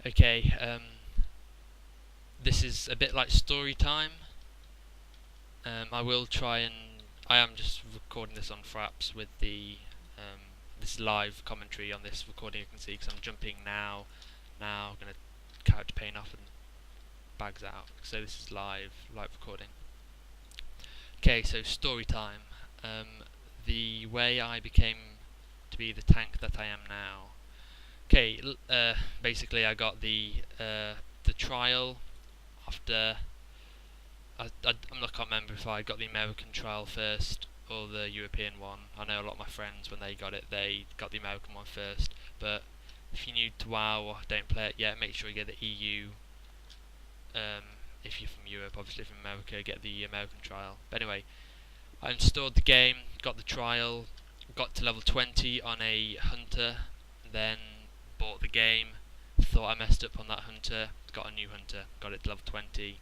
Okay, this is a bit like story time. I will try and I am just recording this on Fraps with the this live commentary on this recording. You can see because I'm jumping now. Now I'm gonna character paint off and bags out. So this is live recording. Okay, so story time. The way I became to be the tank that I am now. Okay, basically I got the trial after. I can't remember if I got the American trial first or the European one. I know a lot of my friends, when they got it, they got the American one first. But if you're new to WoW or don't play it yet, make sure you get the EU. If you're from Europe, obviously from America, get the American trial. But anyway, I installed the game, got the trial, got to level 20 on a hunter, then bought the game, thought I messed up on that hunter, got a new hunter, got it to level 20,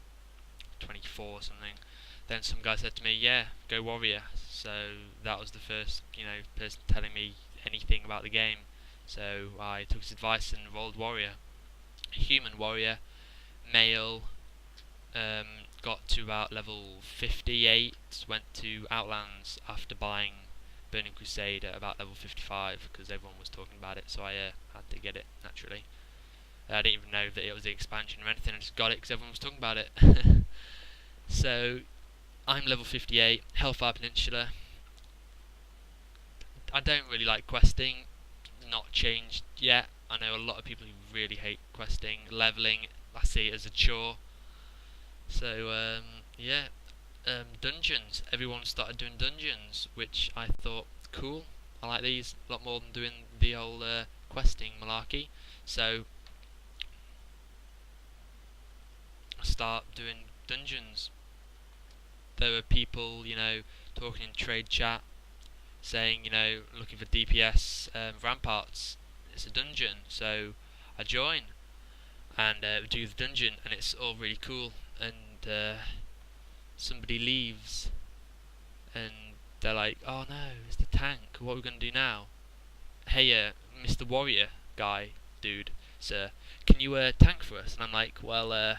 24 or something. Then some guy said to me, yeah, go warrior. So that was the first, person telling me anything about the game. So I took his advice and rolled warrior. Human warrior, male, got to about level 58, went to Outlands after buying Burning Crusade at about level 55 because everyone was talking about it, so I had to get it naturally. I didn't even know that it was the expansion or anything, I just got it because everyone was talking about it. So I'm level 58, Hellfire Peninsula. I don't really like questing, not changed yet. I know a lot of people who really hate questing. Leveling, I see it as a chore. So dungeons. Everyone started doing dungeons, which I thought cool. I like these a lot more than doing the old questing malarkey. So I start doing dungeons. There were people, talking in trade chat, saying, looking for DPS ramparts. It's a dungeon, so I join and do the dungeon, and it's all really cool. And somebody leaves, and they're like, "Oh no, it's the tank. What are we gonna do now?" Hey, Mr. Warrior guy, dude, sir, can you tank for us? And I'm like, well,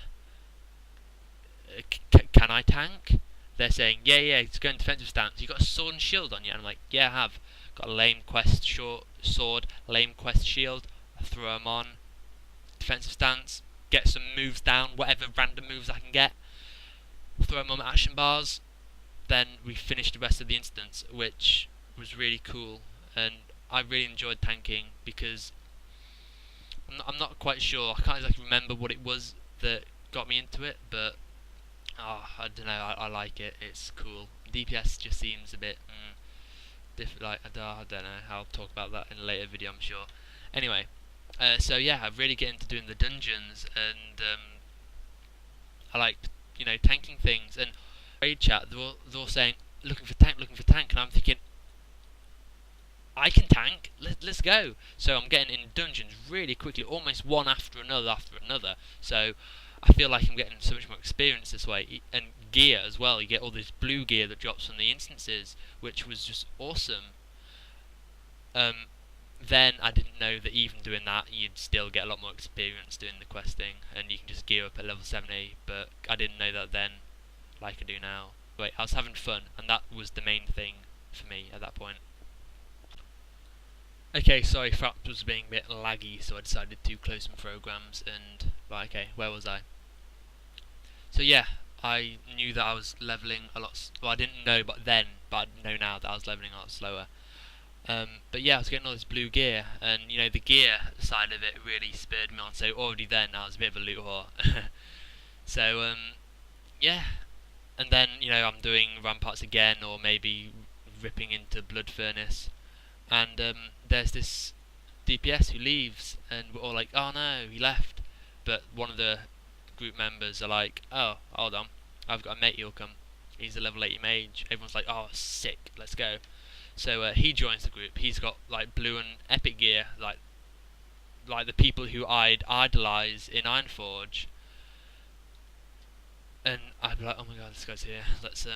can I tank? They're saying, yeah, it's going defensive stance. You got a sword and shield on you? And I'm like, yeah, I have. Got a lame quest sword, lame quest shield. I throw them on. Defensive stance. Get some moves down, whatever random moves I can get. Throw them on action bars. Then we finished the rest of the instance, which was really cool. And I really enjoyed tanking because I'm not quite sure. I can't exactly remember what it was that got me into it, but I don't know. I like it. It's cool. DPS just seems a bit different. Like I don't know. I'll talk about that in a later video, I'm sure. Anyway, so yeah, I really get into doing the dungeons, and I like tanking things. And raid chat, they're all saying looking for tank, and I'm thinking I can tank. Let's go. So I'm getting in dungeons really quickly, almost one after another. So I feel like I'm getting so much more experience this way, and gear as well. You get all this blue gear that drops from the instances, which was just awesome. Then I didn't know that even doing that, you'd still get a lot more experience doing the questing, and you can just gear up at level 70. But I didn't know that then, like I do now. Wait, I was having fun, and that was the main thing for me at that point. Okay, sorry, Fraps was being a bit laggy, so I decided to close some programs and... Right, okay, where was I? So yeah, I knew that I was levelling a lot... Well, I didn't know but I know now that I was levelling a lot slower. But yeah, I was getting all this blue gear, and the gear side of it really spurred me on, so already then I was a bit of a loot whore. So, yeah. And then, I'm doing ramparts again, or maybe ripping into Blood Furnace. And there's this DPS who leaves, and we're all like, oh no, he left. But one of the group members are like, oh, hold on, I've got a mate who'll come. He's a level 80 mage. Everyone's like, oh, sick, let's go. So he joins the group. He's got like blue and epic gear, like the people who I'd idolise in Ironforge. And I'd be like, oh my god, this guy's here. Let's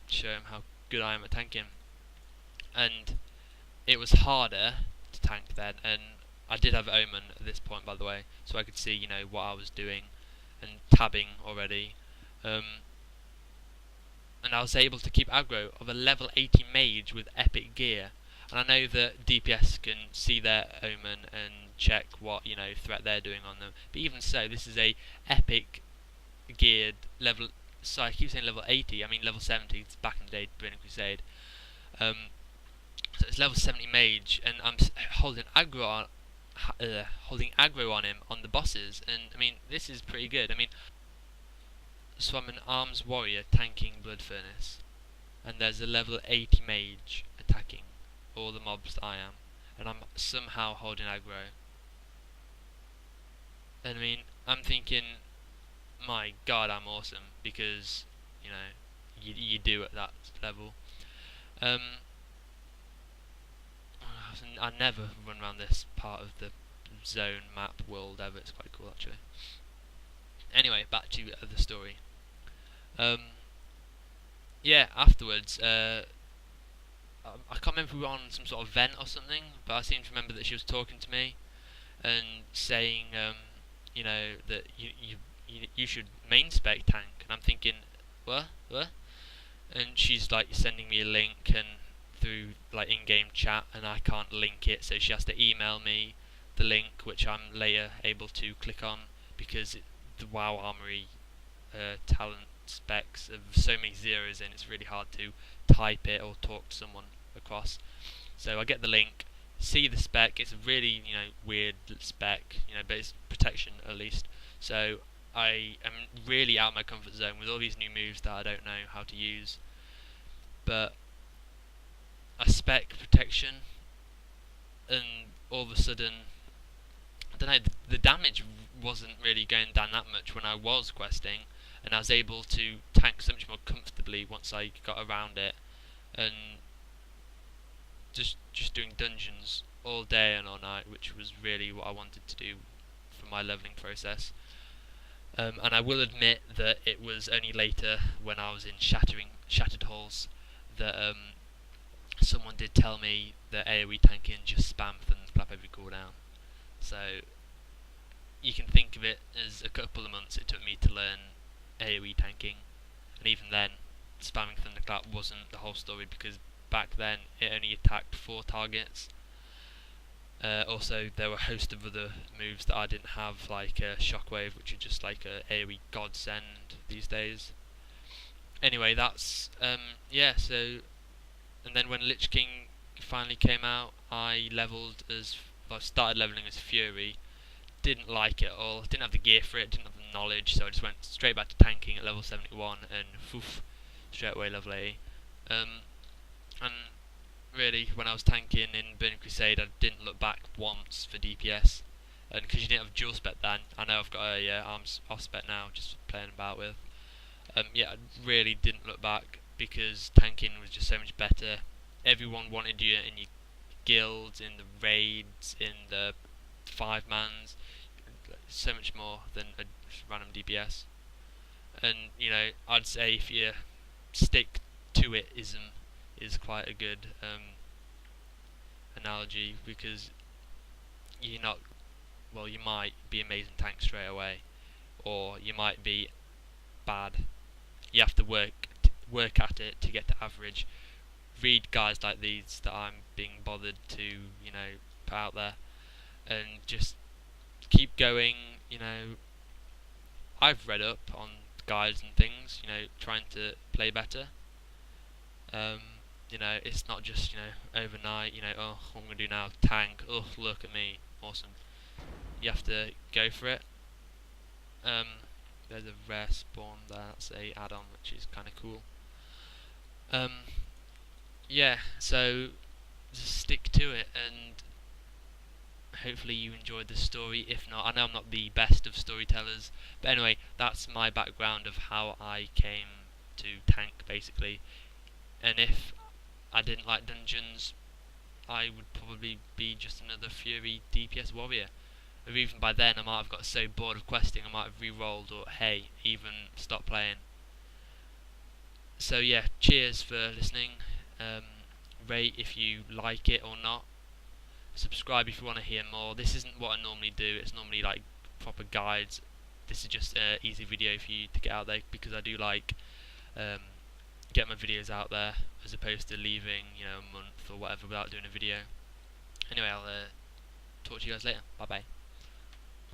show him how good I am at tanking. And it was harder to tank then, and I did have Omen at this point, by the way, so I could see, what I was doing and tabbing already. And I was able to keep aggro of a level 80 mage with epic gear. And I know that DPS can see their Omen and check what, threat they're doing on them. But even so, this is a epic geared level. So I keep saying level 80, I mean level 70. It's back in the day, Burning Crusade. So it's level 70 mage, and I'm holding aggro on him on the bosses. And I mean, this is pretty good. I mean, so I'm an arms warrior tanking Blood Furnace, and there's a level 80 mage attacking all the mobs that I am, and I'm somehow holding aggro. And I mean, I'm thinking, my god, I'm awesome, because, you do at that level. I never run around this part of the zone map world ever. It's quite cool, actually. Anyway, back to the story. Yeah, afterwards, I can't remember if we were on some sort of vent or something, but I seem to remember that she was talking to me and saying, that you should main spec tank, and I'm thinking, what? And she's like sending me a link and through like in-game chat, and I can't link it, so she has to email me the link, which I'm later able to click on, because the WoW Armory talent specs have so many zeros in, it's really hard to type it or talk to someone across. So I get the link, see the spec. It's a really weird spec, but it's protection at least. So I am really out of my comfort zone with all these new moves that I don't know how to use. But I spec protection, and all of a sudden, I don't know, the damage wasn't really going down that much when I was questing, and I was able to tank so much more comfortably once I got around it, and just doing dungeons all day and all night, which was really what I wanted to do for my leveling process. And I will admit that it was only later, when I was in Shattered Halls, that someone did tell me that AoE tanking just spam Thunderclap every cooldown. So you can think of it as a couple of months it took me to learn AoE tanking, and even then, spamming Thunderclap wasn't the whole story, because back then it only attacked 4 targets. Also, there were a host of other moves that I didn't have, like Shockwave, which is just like a AoE godsend these days. Anyway, that's yeah. So, and then when Lich King finally came out, I started leveling as Fury. Didn't like it at all. Didn't have the gear for it. Didn't have the knowledge. So I just went straight back to tanking at level 71, and straight away level 80. And really, when I was tanking in Burning Crusade, I didn't look back once for DPS, and because you didn't have dual spec then, I know I've got a arms off spec now, just playing about with. Yeah, I really didn't look back, because tanking was just so much better. Everyone wanted you in your guilds, in the raids, in the 5-mans, so much more than a random DPS. And I'd say if you stick to it-ism is quite a good analogy, because you might be amazing tank straight away, or you might be bad. You have to work at it to get to average. Read guys like these that I'm being bothered to put out there, and just keep going. I've read up on guides and things, trying to play better. It's not just, overnight, oh, what I'm going to do now, tank, oh, look at me, awesome. You have to go for it. There's a rare spawn there, that's a add-on, which is kind of cool. Yeah, so just stick to it, and hopefully you enjoyed the story. If not, I know I'm not the best of storytellers, but anyway, that's my background of how I came to tank, basically. And if I didn't like dungeons, I would probably be just another Fury DPS warrior. Or even by then I might have got so bored of questing I might have re-rolled, or even stopped playing. So yeah, cheers for listening. Rate if you like it or not. Subscribe if you want to hear more. This isn't what I normally do. It's normally like proper guides. This is just an easy video for you to get out there, because I do like get my videos out there, as opposed to leaving a month or whatever without doing a video. Anyway, I'll talk to you guys later. Bye bye.